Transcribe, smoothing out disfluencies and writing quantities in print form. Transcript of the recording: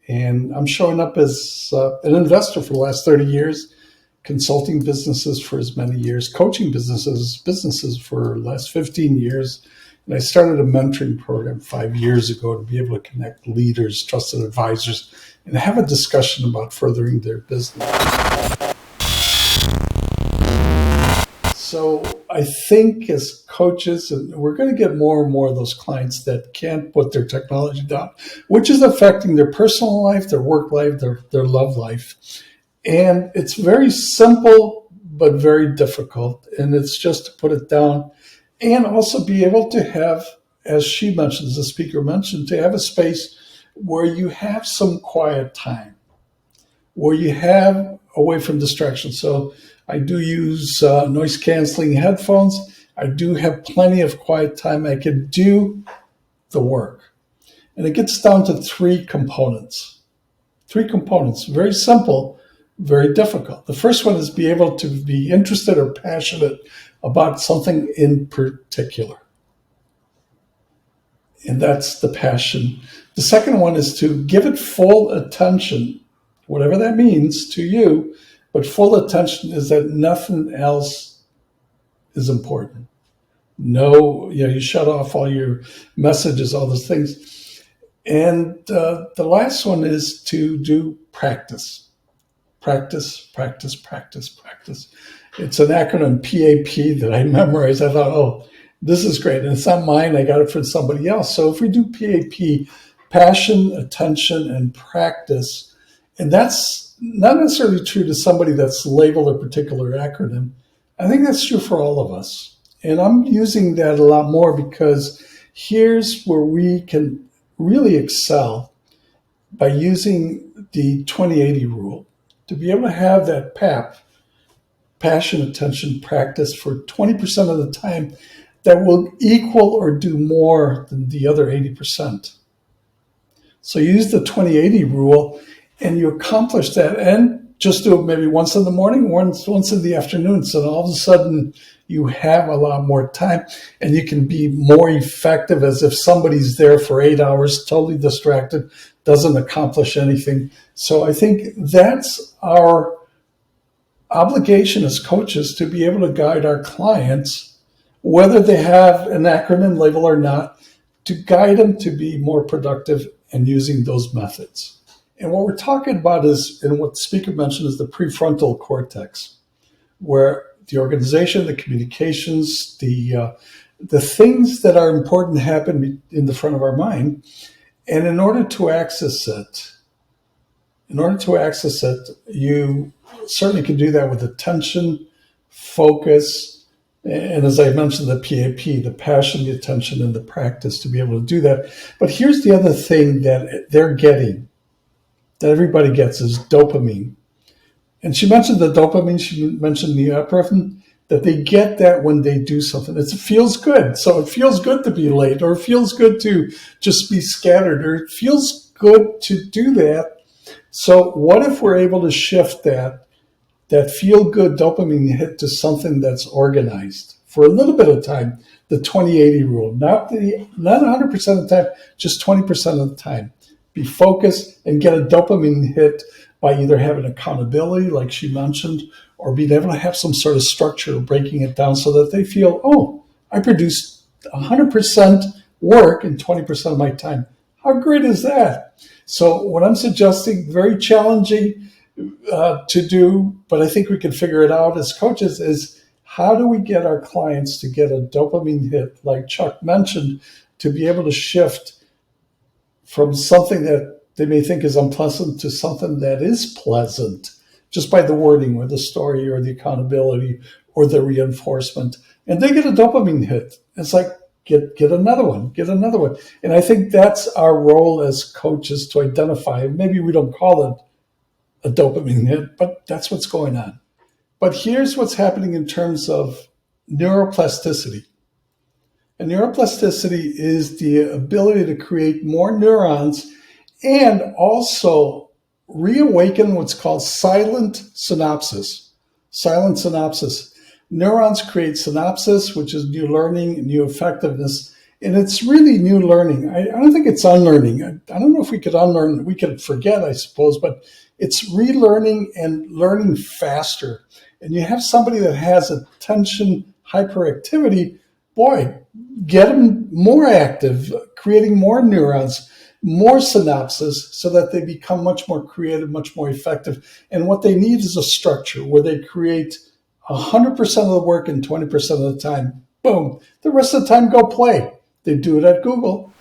And I'm showing up as an investor for the last 30 years, consulting businesses for as many years, coaching businesses for the last 15 years. And I started a mentoring program 5 years ago to be able to connect leaders, trusted advisors, and have a discussion about furthering their business. So I think as coaches, and we're going to get more and more of those clients that can't put their technology down, which is affecting their personal life, their work life, their love life. And it's very simple, but very difficult. And it's just to put it down and also be able to have, as she mentioned, as the speaker mentioned, to have a space where you have some quiet time, where you have away from distraction. So I do use noise canceling headphones. I do have plenty of quiet time. I can do the work. And it gets down to three components. Very simple, very difficult. The first one is be able to be interested or passionate about something in particular. And that's the passion. The second one is to give it full attention, whatever that means to you, but full attention is that nothing else is important. No, you shut off all your messages, all those things. And the last one is to do practice. Practice. It's an acronym, PAP, that I memorized. I thought, oh, this is great. And it's not mine. I got it from somebody else. So if we do PAP, passion, attention, and practice, and that's not necessarily true to somebody that's labeled a particular acronym. I think that's true for all of us. And I'm using that a lot more because here's where we can really excel by using the 20-80 rule to be able to have that PAP, passion, attention, practice for 20% of the time that will equal or do more than the other 80%. So use the 20-80 rule and you accomplish that, and just do it maybe once in the morning, once in the afternoon. So all of a sudden you have a lot more time and you can be more effective as if somebody's there for 8 hours, totally distracted, doesn't accomplish anything. So I think that's our obligation as coaches, to be able to guide our clients, whether they have an acronym label or not, to guide them to be more productive and using those methods. And what we're talking about is, and what the speaker mentioned, is the prefrontal cortex, where the organization, the communications, the things that are important happen in the front of our mind. And in order to access it, you certainly can do that with attention, focus, and as I mentioned, the PAP, the passion, the attention, and the practice to be able to do that. But here's the other thing that they're getting, that everybody gets, is dopamine. And she mentioned the dopamine, she mentioned the norepinephrine, that they get that when they do something. It feels good. So it feels good to be late, or it feels good to just be scattered, or it feels good to do that. So what if we're able to shift that feel-good dopamine hit to something that's organized for a little bit of time, the 20-80 rule, not 100% of the time, just 20% of the time. Be focused and get a dopamine hit by either having accountability, like she mentioned, or being able to have some sort of structure, breaking it down so that they feel, oh, I produced 100% work in 20% of my time. How great is that? So what I'm suggesting, very challenging to do, but I think we can figure it out as coaches, is how do we get our clients to get a dopamine hit, like Chuck mentioned, to be able to shift from something that they may think is unpleasant to something that is pleasant, just by the wording or the story or the accountability or the reinforcement. And they get a dopamine hit. It's like, get another one. And I think that's our role as coaches, to identify. Maybe we don't call it a dopamine hit, but that's what's going on. But here's what's happening in terms of neuroplasticity. And neuroplasticity is the ability to create more neurons and also reawaken what's called silent synapses. Neurons create synapses, which is new learning, new effectiveness, And it's really new learning. I don't think it's unlearning. I don't know if we could unlearn, we could forget, I suppose, but it's relearning and learning faster. And you have somebody that has attention hyperactivity, boy, get them more active, creating more neurons, more synapses so that they become much more creative, much more effective. And what they need is a structure where they create 100% of the work in 20% of the time. Boom. The rest of the time, go play. They do it at Google.